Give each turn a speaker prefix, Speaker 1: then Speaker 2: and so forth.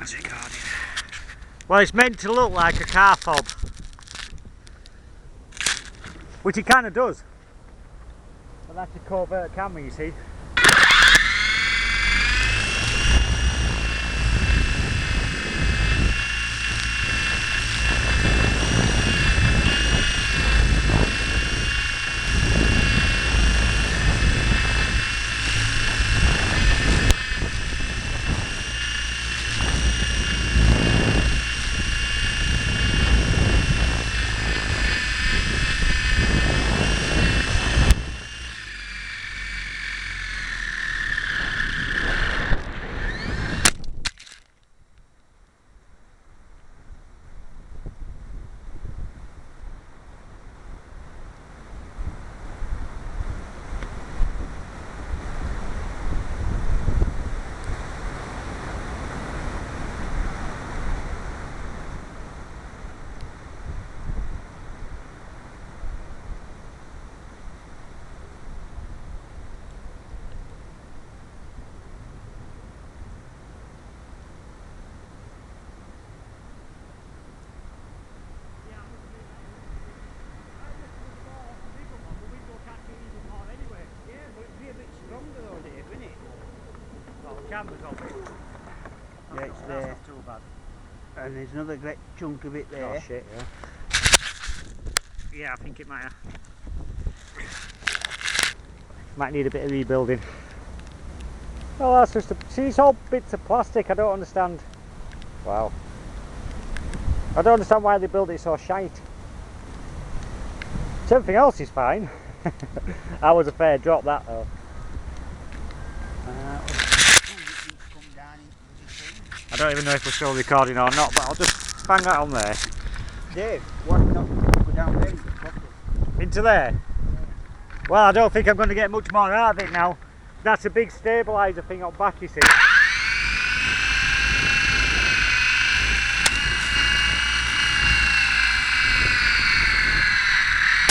Speaker 1: That's recording.
Speaker 2: Well, it's meant to look like a car fob, which it kind of does. But that's a covert camera, you see. Camera's on it.
Speaker 1: Yeah, it's
Speaker 2: That's
Speaker 1: there.
Speaker 2: not too bad.
Speaker 1: And there's another great chunk of it there.
Speaker 2: Oh shit, yeah. Yeah, I think it might might need a bit of rebuilding. Oh, that's just see, it's all bits of plastic. I don't understand. Wow. I don't understand why they build it so shite. Everything else is fine. That was a fair drop, that though. I don't even know if we're still recording or not, but I'll just bang that on there.
Speaker 1: Dave, why not go down there?
Speaker 2: Into there? Well, I don't think I'm going to get much more out of it now. That's a big stabiliser thing up back, you see.